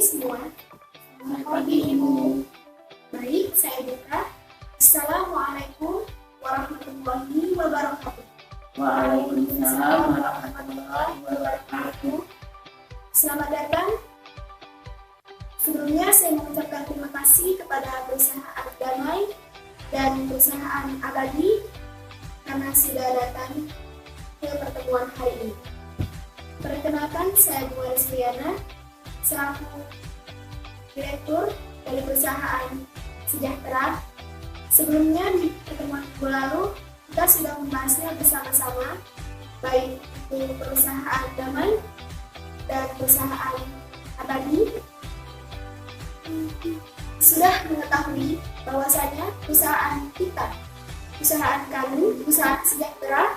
semua. Selamat pagi Ibu. Baik, saya buka. Assalamualaikum warahmatullahi wabarakatuh. Waalaikumsalam warahmatullahi wabarakatuh. Selamat datang. Sebelumnya saya mengucapkan terima kasih kepada perusahaan Damai dan perusahaan Abadi karena sudah datang ke pertemuan hari ini. Perkenalkan, saya Bu Rizliana, selaku Direktur dari perusahaan Sejahtera. Sebelumnya di pertemuan minggu lalu kita sudah membahasnya bersama-sama, baik itu perusahaan Damai dan perusahaan Abadi. Sudah mengetahui bahwasanya perusahaan kita, perusahaan kami, perusahaan Sejahtera,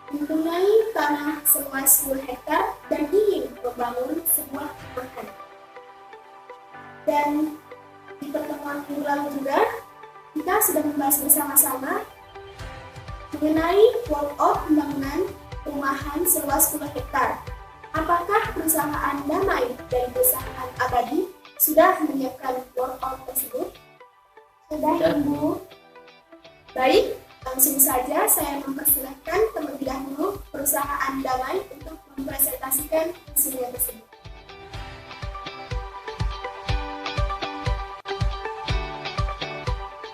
mempunyai tanah seluas 10 hektar dan ingin membangun sebuah perumahan. Dan di pertemuan minggu lalu juga kita sudah membahas bersama-sama mengenai walkout pembangunan perumahan seluas 10 hektar. Apakah perusahaan Damai dan perusahaan Abadi sudah menyiapkan walkout tersebut? Sudah, Ibu. Baik, langsung saja saya mempersilahkan terlebih dahulu perusahaan Damai untuk mempresentasikan hasilnya tersebut.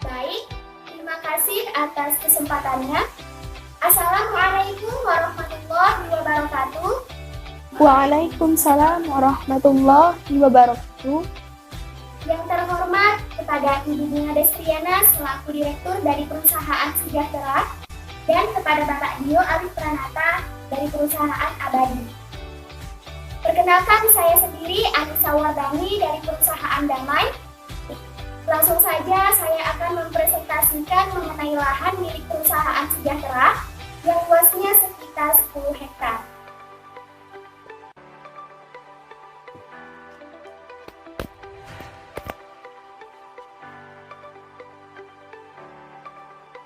Baik, terima kasih atas kesempatannya. Assalamualaikum warahmatullahi wabarakatuh. Waalaikumsalam warahmatullahi wabarakatuh. Yang terhormat kepada Ibu Bunga Destriana selaku Direktur dari perusahaan Sejahtera dan kepada Bapak Dio Arif Pranata dari perusahaan Abadi. Perkenalkan, saya sendiri Anissa Wardani dari perusahaan Damai. Langsung saja saya akan mempresentasikan mengenai lahan milik perusahaan Sejahtera yang luasnya sekitar 10 hektar.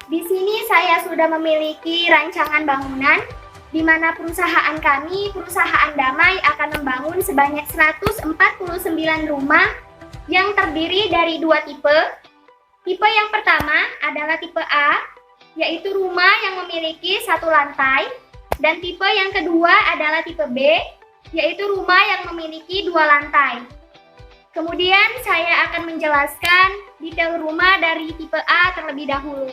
Di sini saya sudah memiliki rancangan bangunan di mana perusahaan kami, perusahaan Damai, akan membangun sebanyak 149 rumah yang terdiri dari dua tipe. Tipe yang pertama adalah tipe A, yaitu rumah yang memiliki satu lantai, dan tipe yang kedua adalah tipe B, yaitu rumah yang memiliki dua lantai. Kemudian saya akan menjelaskan detail rumah dari tipe A terlebih dahulu.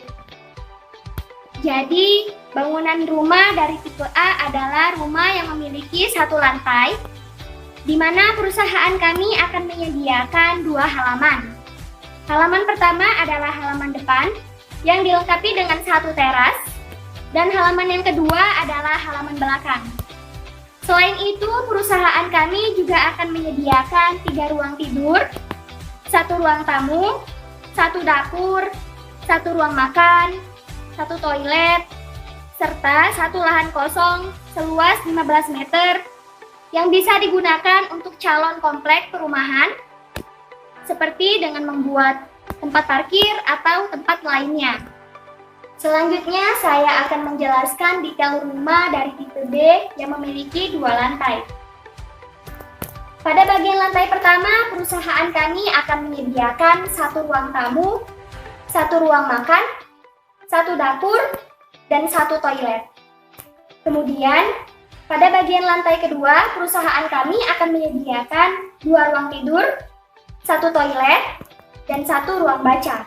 Jadi, bangunan rumah dari tipe A adalah rumah yang memiliki satu lantai, di mana perusahaan kami akan menyediakan dua halaman. Halaman pertama adalah halaman depan, yang dilengkapi dengan satu teras, dan halaman yang kedua adalah halaman belakang. Selain itu, perusahaan kami juga akan menyediakan 3 ruang tidur, 1 ruang tamu, 1 dapur, 1 ruang makan, 1 toilet, serta 1 lahan kosong seluas 15 meter yang bisa digunakan untuk calon komplek perumahan, seperti dengan membuat tempat parkir atau tempat lainnya. Selanjutnya saya akan menjelaskan detail rumah dari tipe B yang memiliki 2 lantai. Pada bagian lantai pertama, perusahaan kami akan menyediakan 1 ruang tamu, 1 ruang makan, 1 dapur, dan 1 toilet. Kemudian, pada bagian lantai kedua, perusahaan kami akan menyediakan 2 ruang tidur, 1 toilet, dan 1 ruang baca.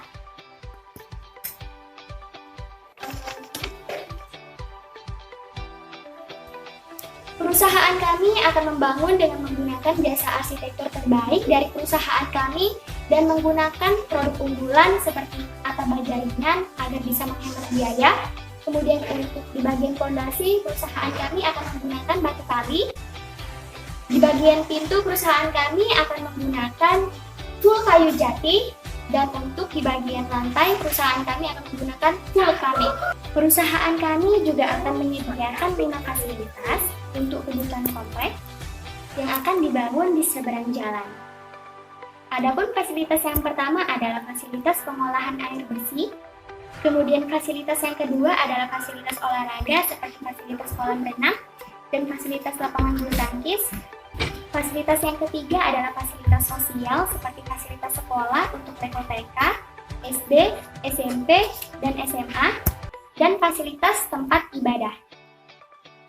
Perusahaan kami akan membangun dengan menggunakan jasa arsitektur terbaik dari perusahaan kami dan menggunakan produk unggulan seperti atap baja ringan agar bisa menghemat biaya. Kemudian untuk di bagian fondasi, perusahaan kami akan menggunakan batu tali. Di bagian pintu, perusahaan kami akan menggunakan full kayu jati. Dan untuk di bagian lantai, perusahaan kami akan menggunakan full keramik. Perusahaan kami juga akan menyediakan 5 fasilitas untuk kebutuhan kompleks yang akan dibangun di seberang jalan. Adapun fasilitas yang pertama adalah fasilitas pengolahan air bersih. Kemudian fasilitas yang kedua adalah fasilitas olahraga seperti fasilitas kolam renang dan fasilitas lapangan bulu tangkis. Fasilitas yang ketiga adalah fasilitas sosial seperti fasilitas sekolah untuk level TK, SD, SMP, dan SMA, dan fasilitas tempat ibadah.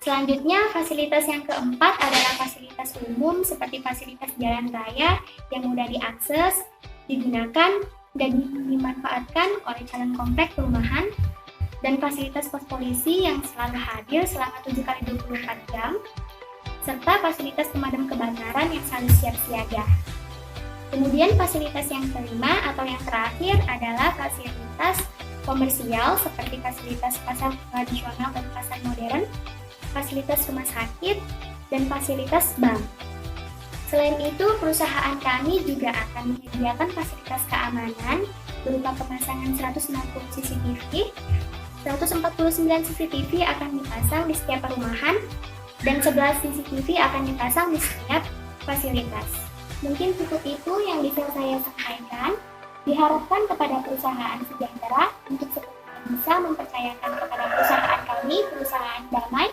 Selanjutnya, fasilitas yang keempat adalah fasilitas umum seperti fasilitas jalan raya yang mudah diakses, digunakan, dan dimanfaatkan oleh calon komplek perumahan, dan fasilitas pos polisi yang selalu hadir selama 7x24 jam, serta fasilitas pemadam kebakaran yang selalu siap siaga. Kemudian fasilitas yang kelima atau yang terakhir adalah fasilitas komersial seperti fasilitas pasar tradisional dan pasar modern, fasilitas rumah sakit, dan fasilitas bank. Selain itu, perusahaan kami juga akan menyediakan fasilitas keamanan berupa pemasangan 160 CCTV, 149 CCTV akan dipasang di setiap perumahan, dan 11 CCTV akan dipasang di setiap fasilitas. Mungkin cukup itu yang bisa saya sampaikan. Diharapkan kepada perusahaan sejahtera untuk bisa mempercayakan kepada perusahaan kami, perusahaan damai,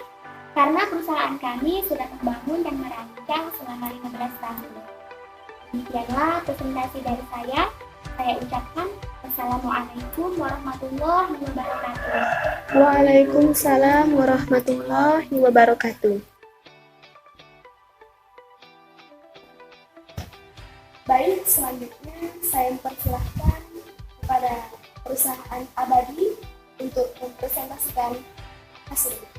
karena perusahaan kami sudah membangun dan merancang selama 15 tahun. Demikianlah presentasi dari saya. Saya ucapkan Assalamualaikum warahmatullahi wabarakatuh. Waalaikumsalam warahmatullahi wabarakatuh. Baik, selanjutnya saya mempersilahkan kepada perusahaan Abadi untuk mempresentasikan hasilnya.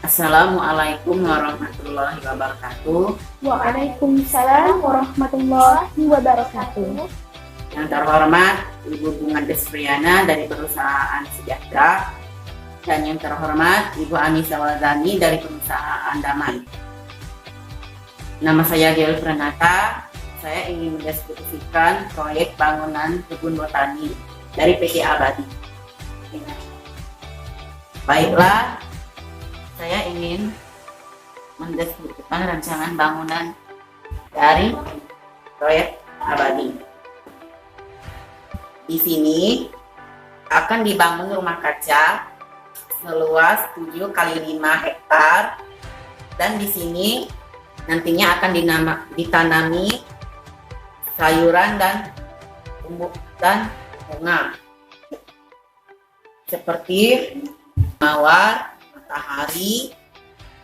Assalamualaikum warahmatullahi wabarakatuh. Waalaikumsalam warahmatullahi wabarakatuh. Yang terhormat Ibu Bunga Despriana dari perusahaan Sejahtera, dan yang terhormat Ibu Anissa Walzani dari perusahaan Damai. Nama saya Del Pranata. Saya ingin mendeskripsikan proyek bangunan kebun botani dari PT Abadi. Baiklah, saya ingin mendeskripsikan rancangan bangunan dari proyek Abadi. Di sini akan dibangun rumah kaca seluas 7x5 hektar, dan di sini nantinya akan ditanami sayuran dan tumbuhan bunga seperti mawar, matahari,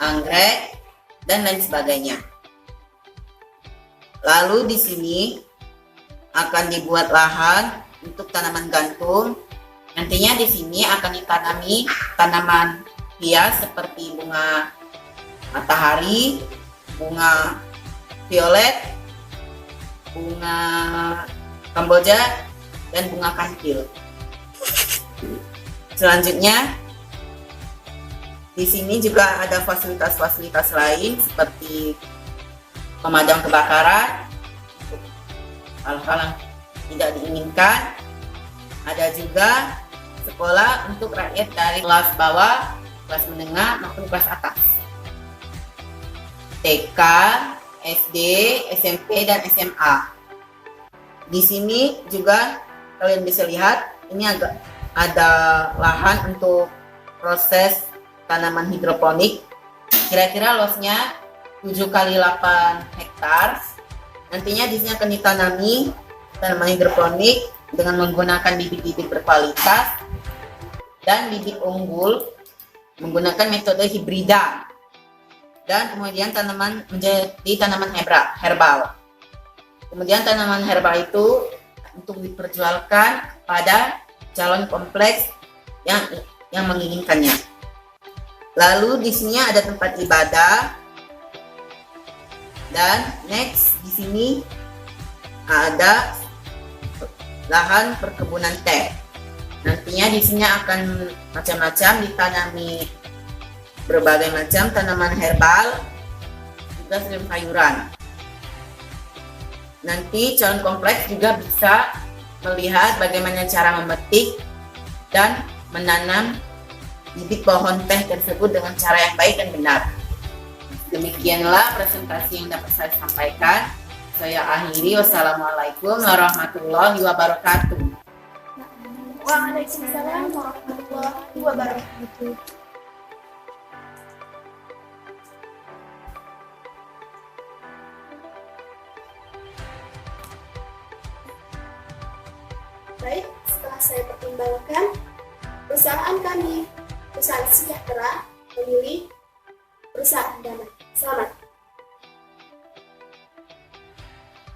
anggrek, dan lain sebagainya. Lalu di sini akan dibuat lahan untuk tanaman gantung. Nantinya di sini akan ditanami tanaman hias seperti bunga matahari, bunga violet, bunga kamboja, dan bunga kantil. Selanjutnya, di sini juga ada fasilitas-fasilitas lain seperti pemadam kebakaran untuk hal-hal yang tidak diinginkan. Ada juga sekolah untuk rakyat dari kelas bawah, kelas menengah maupun kelas atas. TK, SD, SMP, dan SMA. Di sini juga kalian bisa lihat ini ada lahan untuk proses tanaman hidroponik. Kira-kira luasnya 7x8 hektar. Nantinya di sini akan ditanami tanaman hidroponik dengan menggunakan bibit-bibit berkualitas dan bibit unggul menggunakan metode hibrida. Dan kemudian tanaman menjadi tanaman herbal. Kemudian tanaman herbal itu untuk diperjualkan pada calon kompleks yang menginginkannya. Lalu di sini ada tempat ibadah, dan next di sini ada lahan perkebunan teh. Nantinya di sini akan macam-macam ditanami berbagai macam tanaman herbal, juga sayuran. Nanti calon kompleks juga bisa melihat bagaimana cara memetik dan menanam bibit pohon teh tersebut dengan cara yang baik dan benar. Demikianlah presentasi yang dapat saya sampaikan. Saya akhiri. Wassalamualaikum warahmatullahi wabarakatuh. Waalaikumsalam warahmatullahi wabarakatuh. warahmatullahi wabarakatuh. Baik, setelah saya pertimbangkan, perusahaan kami, perusahaan sejahtera, memilih perusahaan damai. Selamat.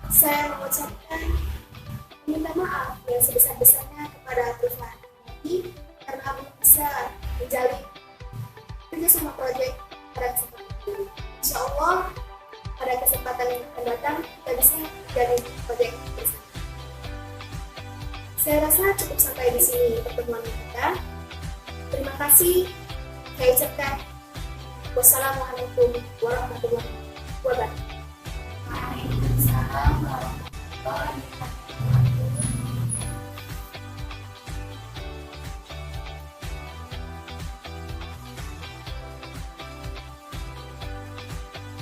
Saya mengucapkan minta maaf yang sebesar-besarnya kepada perusahaan ini karena belum bisa menjalin kerjasama proyek pada kesempatan ini. Insya Allah pada kesempatan yang akan datang kita bisa menjalin proyek bersama. Saya rasa cukup sampai di sini pertemuan kita. Terima kasih. Saya ucapkan wassalamualaikum warahmatullahi wabarakatuh. Waalaikumsalam warahmatullahi wabarakatuh.